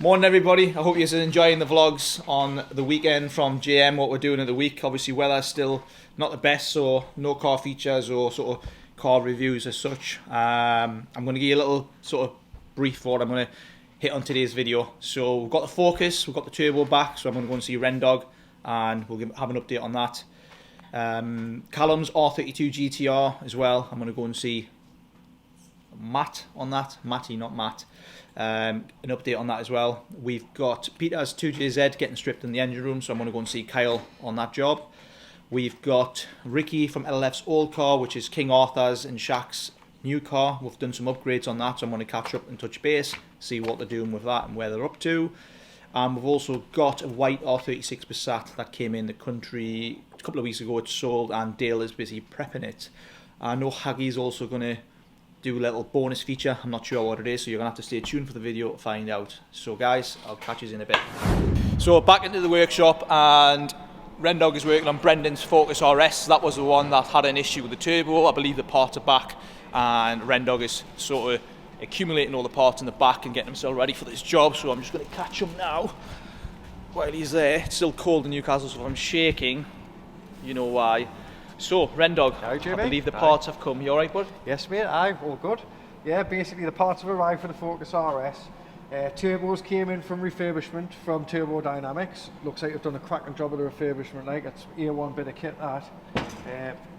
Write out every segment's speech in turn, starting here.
Morning everybody, I hope you're enjoying the vlogs on the weekend from JM, what we're doing in the week. Obviously weather's still not the best, so no car features or sort of car reviews as such. I'm going to give you a little sort of brief for what I'm going to hit on today's video. So we've got the Focus, we've got the turbo back, so I'm going to go and see Rendog and we'll have an update on that. Callums R32 GTR as well, I'm going to go and see Matt on that, Matty not Matt. An update on that as well. We've got Peter's 2JZ getting stripped in the engine room, so I'm going to go and see Kyle on that job. We've got Ricky from LLF's old car, which is King Arthur's and Shaq's new car. We've done some upgrades on that, so I'm going to catch up and touch base, see what they're doing with that and where they're up to. We've also got a white R36 Passat that came in the country a couple of weeks ago. It's sold and Dale is busy prepping it. I know Haggi's also going to do a little bonus feature. I'm not sure what it is, so you're gonna have to stay tuned for the video to find out. So guys, I'll catch you in a bit. So back into the workshop, and Rendog is working on Brendan's Focus RS. That was the one that had an issue with the turbo. I believe the parts are back, and Rendog is sort of accumulating all the parts in the back and getting himself ready for this job. So I'm just gonna catch him now while he's there. It's still cold in Newcastle, so if I'm shaking, you know why. So, Rendog, I believe the parts have come. You alright, bud? Yes, mate, all good. Yeah, basically the parts have arrived for the Focus RS. Turbos came in from refurbishment from Turbo Dynamics. Looks like they've done a cracking job of the refurbishment, like it's A1 bit of kit that.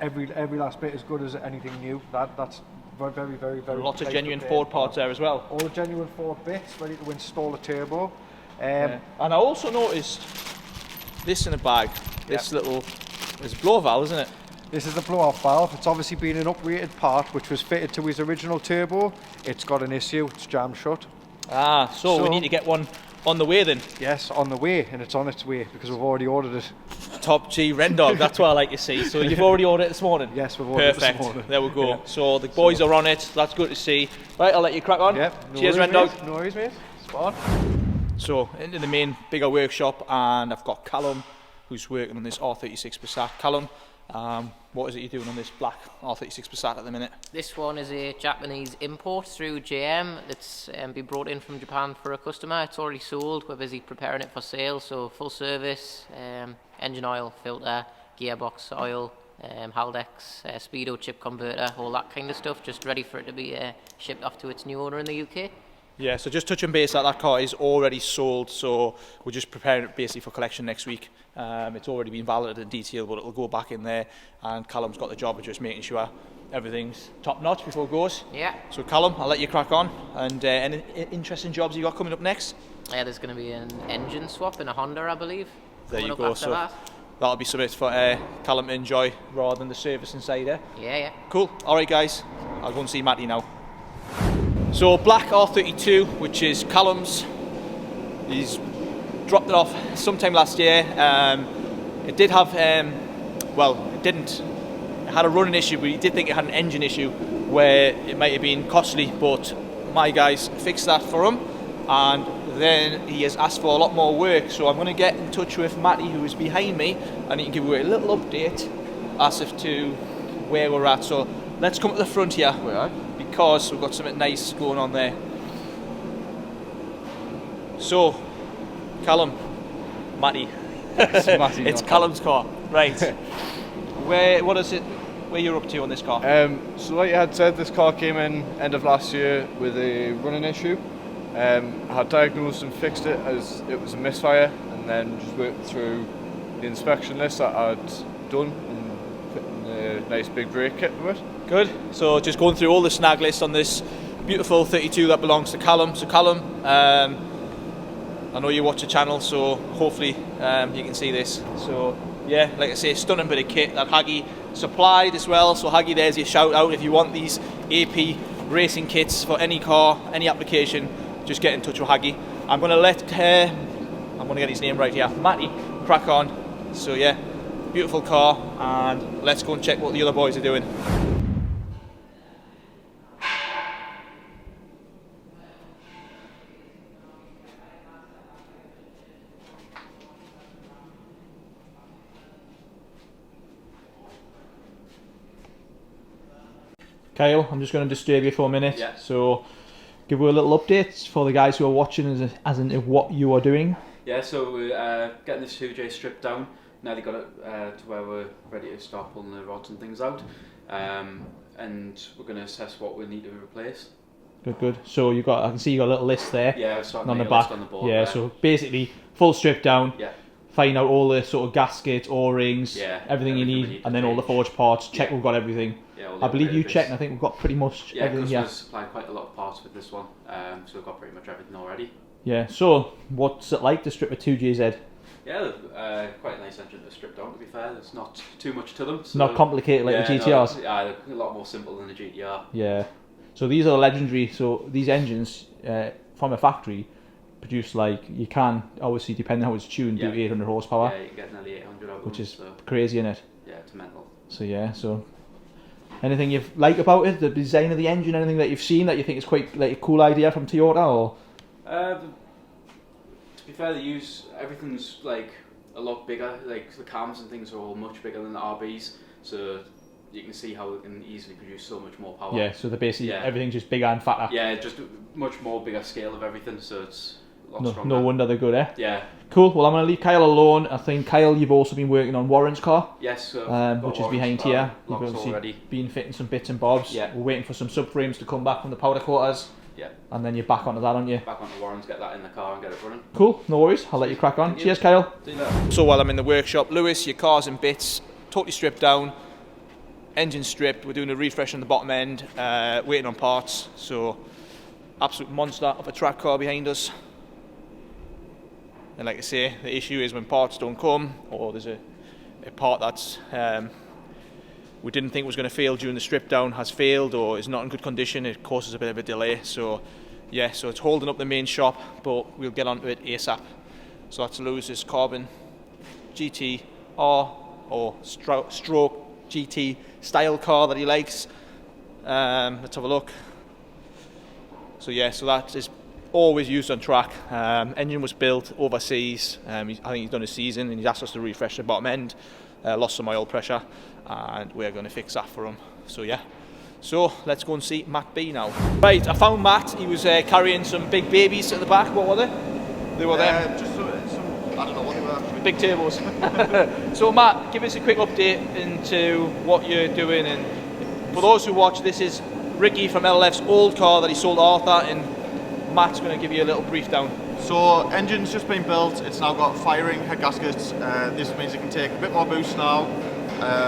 Every last bit as good as anything new. That's very lots of genuine Ford parts there as well. All the genuine Ford bits ready to install the turbo. And I also noticed this in a bag, this little, it's a blow valve, isn't it? This is the blow-off valve. It's obviously been an uprated part which was fitted to his original turbo. It's got an issue, it's jammed shut. So we need to get one on the way then? Yes, on the way, and it's on its way because we've already ordered it. Top G Rendog, that's what I like to see. So you've already ordered it this morning? Yes, we've ordered it this morning. There we go. Yeah. So the boys are on it, that's good to see. Right, I'll let you crack on. Yep. Cheers Rendog. No worries, mate. Spot on. So into the main bigger workshop, and I've got Callum who's working on this R36 Passat. Callum, what is it you're doing on this black R36 Passat at the minute? This one is a Japanese import through JM that's been brought in from Japan for a customer. It's already sold, we're busy preparing it for sale, so full service, engine oil, filter, gearbox oil, Haldex, speedo chip converter, all that kind of stuff, just ready for it to be shipped off to its new owner in the UK. Yeah, so just touching base that car is already sold, so we're just preparing it basically for collection next week. It's already been validated in detail, but it'll go back in there, and Callum's got the job of just making sure everything's top notch before it goes. Yeah. So Callum, I'll let you crack on, and any interesting jobs you got coming up next? Yeah, there's going to be an engine swap in a Honda, I believe. There you go, so that'll be something for Callum to enjoy rather than the service inside there. Yeah. Cool, alright guys, I'll go and see Matty now. So black R32, which is Callum's, he's dropped it off sometime last year. It did have, it didn't, it had a running issue, but he did think it had an engine issue where it might have been costly, but my guys fixed that for him, and then he has asked for a lot more work, so I'm going to get in touch with Matty, who is behind me, and he can give you a little update as to where we're at. So let's come to the front here. Because we've got something nice going on there. So, Callum, Matty, it's Callum's car, right? What is it? Where you're up to on this car? So, like you had said, this car came in end of last year with a running issue. I had diagnosed and fixed it as it was a misfire, and then just worked through the inspection list that I'd done and putting a nice big brake kit to it. Good. So just going through all the snag list on this beautiful 32 that belongs to Callum. So Callum, I know you watch the channel, so hopefully you can see this. So yeah, like I say, stunning bit of kit that Haggi supplied as well. So Haggi, there's your shout out. If you want these AP racing kits for any car, any application, just get in touch with Haggi. I'm going to let I'm going to get his name right here, Matty, crack on. So yeah, beautiful car, and let's go and check what the other boys are doing. Kyle, I'm just going to disturb you for a minute. Yeah. So give her a little update for the guys who are watching as in what you are doing. Yeah, so we're getting this 2J stripped down. Now they got it to where we're ready to start pulling the rods and things out. And we're going to assess what we need to replace. Good. So I can see you got a little list there. Yeah, starting on the to back. list on the board. Yeah, so basically full strip down. Yeah. Find out all the sort of gaskets, O-rings, Yeah, everything you need, and then all the forged parts. Check we've got everything. Yeah, all the I believe you upgraded checked, and bits. I think we've got pretty much everything. Yeah, Yeah. customers supplied quite a lot of parts with this one, so we've got pretty much everything already. Yeah. So what's it like to strip a 2JZ? Yeah, quite a nice engine to strip down. To be fair, there's not too much to them. So Not complicated like the GTRs. No, yeah, they're a lot more simple than the GTR. Yeah. So these are legendary. So these engines from a factory produce you can obviously depending on how it's tuned do 800 horsepower. Yeah, you get nearly 800 out of which them, is so, crazy, innit? yeah, it's mental. So yeah. So anything you like about it, the design of the engine, anything that you've seen that you think is quite a cool idea from Toyota, or? To be fair, they use everything's a lot bigger. Like the cams and things are all much bigger than the RBs, so you can see how it can easily produce so much more power. Yeah, so they're basically everything's just bigger and fatter. Yeah, just a much more bigger scale of everything, so it's a lot stronger. No wonder they're good, eh? Yeah. Cool. Well, I'm going to leave Kyle alone. I think Kyle, you've also been working on Warren's car. Yes. So which is behind here. You've locks obviously already. been fitting some bits and bobs. Yeah. We're waiting for some subframes to come back from the powder coaters. Yeah. And then you're back onto that, aren't you? Back onto Warren's, get that in the car and get it running. Cool. No worries. I'll let you crack on. Cheers, Kyle. See you later. So while I'm in the workshop, Lewis, your car's in bits, totally stripped down, engine stripped. We're doing a refresh on the bottom end, waiting on parts. So absolute monster of a track car behind us. And like I say, the issue is when parts don't come, or there's a part that's we didn't think was going to fail during the strip down has failed or is not in good condition, it causes a bit of a delay. So yeah, so it's holding up the main shop, but we'll get onto it ASAP. So that's Lewis's carbon GT R or stroke GT style car that he likes. Let's have a look. So yeah, so that is always used on track. Engine was built overseas. I think he's done a season and he's asked us to refresh the bottom end. Lost some oil pressure, and we're going to fix that for him. So yeah, so let's go and see Matt B now. Right, I found Matt. He was carrying some big babies at the back. What were they? They were there. Just some, I don't know what they were actually. Big turbos. So Matt, give us a quick update into what you're doing. And for those who watch, this is Ricky from LLF's old car that he sold to Arthur, and Matt's going to give you a little brief down. So engine's just been built, it's now got firing head gaskets. This means it can take a bit more boost now.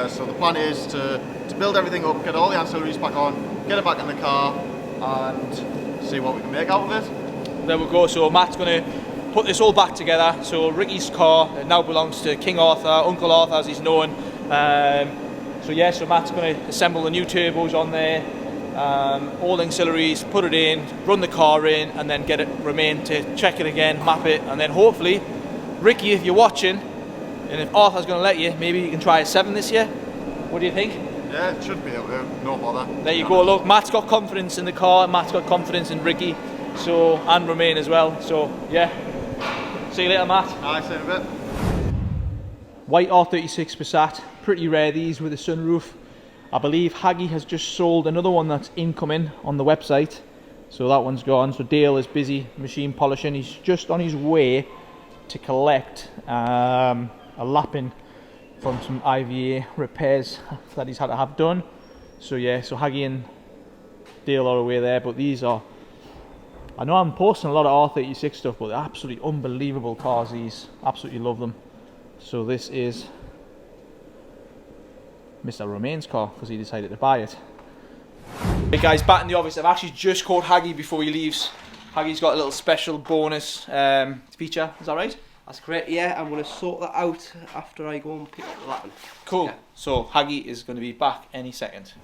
So the plan is to build everything up, get all the ancillaries back on, get it back in the car and see what we can make out of it. There we go. So Matt's going to put this all back together. So Ricky's car now belongs to King Arthur, Uncle Arthur as he's known. So yeah, so Matt's going to assemble the new turbos on there. All ancillaries, put it in, run the car in, and then get it Remain to check it again, map it, and then hopefully, Ricky, if you're watching, and if Arthur's going to let you, maybe you can try a 7 this year. What do you think? Yeah, it should be able to, no bother. There you go. Look, Matt's got confidence in the car, Matt's got confidence in Ricky, so and Remain as well. So yeah, see you later, Matt. Nice, in a bit. White R36 Passat, pretty rare these with a sunroof. I believe Haggi has just sold another one that's incoming on the website. So that one's gone. So Dale is busy machine polishing. He's just on his way to collect a lapping from some IVA repairs that he's had to have done. So yeah, so Haggi and Dale are away there. But these are, I know I'm posting a lot of R36 stuff, but they're absolutely unbelievable cars, these. Absolutely love them. So this is Mr. Romain's car because he decided to buy it. Hey guys, back in the office. I've actually just called Haggi before he leaves. Haggi's got a little special bonus feature, is that right? That's correct, yeah. I'm going to sort that out after I go and pick up the Latin. Cool. Yeah. So Haggi is going to be back any second.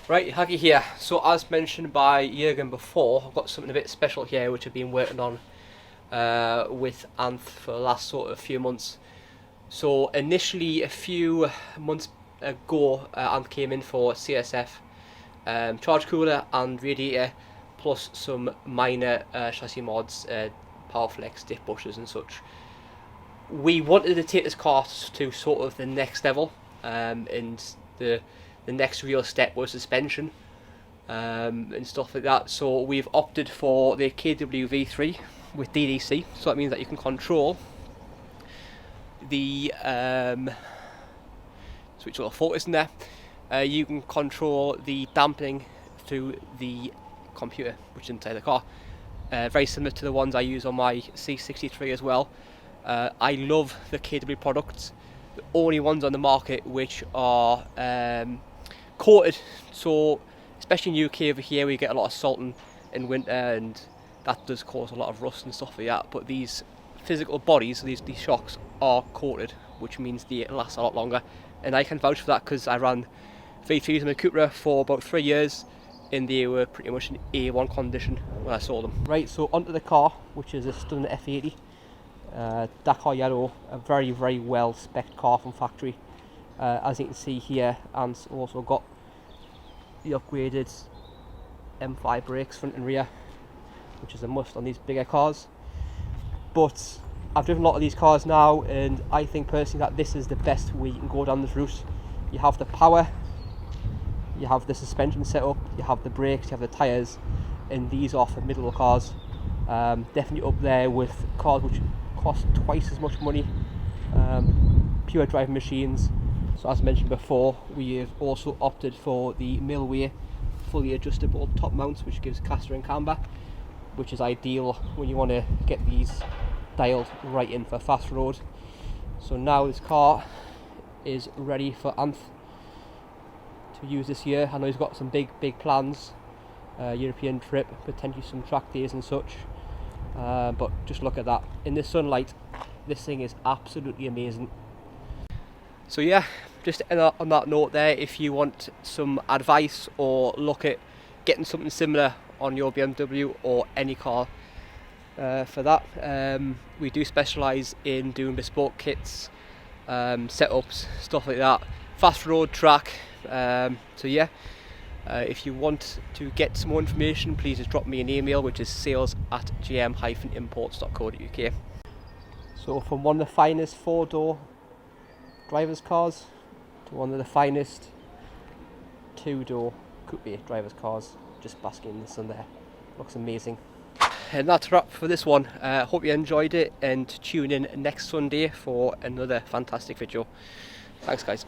Right, Haggi here. So as mentioned by Jürgen before, I've got something a bit special here which I've been working on with Anth for the last sort of few months. So initially a few months ago, Anth came in for CSF, charge cooler and radiator, plus some minor chassis mods, power flex, diff bushers and such. We wanted to take this car to sort of the next level, and the next real step was suspension. and stuff like that. So we've opted for the KWV3 with DDC, so that means that you can control the switch little focus in there. You can control the dampening through the computer, which is inside the car. Very similar to the ones I use on my C63 as well. I love the KW products. The only ones on the market which are coated, so especially in UK over here we get a lot of salt in winter, and that does cause a lot of rust and stuff like that. But these physical bodies, these shocks are coated, which means they last a lot longer, and I can vouch for that because I ran V3s in my Cupra for about 3 years and they were pretty much in A1 condition when I saw them. Right, so onto the car, which is a stunning F80. Dakar yellow, a very well spec'd car from factory. As you can see here, and also got the upgraded M5 brakes front and rear, which is a must on these bigger cars. But I've driven a lot of these cars now, and I think personally that this is the best way you can go down this route. You have the power, you have the suspension setup, you have the brakes, you have the tyres, and these are for middle cars. Definitely up there with cars which cost twice as much money, pure driving machines. So as mentioned before, we have also opted for the Millway fully adjustable top mounts, which gives caster and camber, which is ideal when you want to get these dialed right in for fast road. So now this car is ready for Anth to use this year. I know he's got some big plans, European trip, potentially some track days and such, but just look at that in the sunlight. This thing is absolutely amazing. So yeah, just on that note there, if you want some advice or look at getting something similar on your BMW or any car, for that, we do specialise in doing bespoke kits, setups, stuff like that, fast road, track. So yeah, if you want to get some more information, please just drop me an email, which is sales@jm-imports.co.uk. So from one of the finest 4-door driver's cars to one of the finest 2-door coupe driver's cars, just basking in the sun there. Looks amazing. And that's a wrap for this one. Hope you enjoyed it, and tune in next Sunday for another fantastic video. Thanks guys.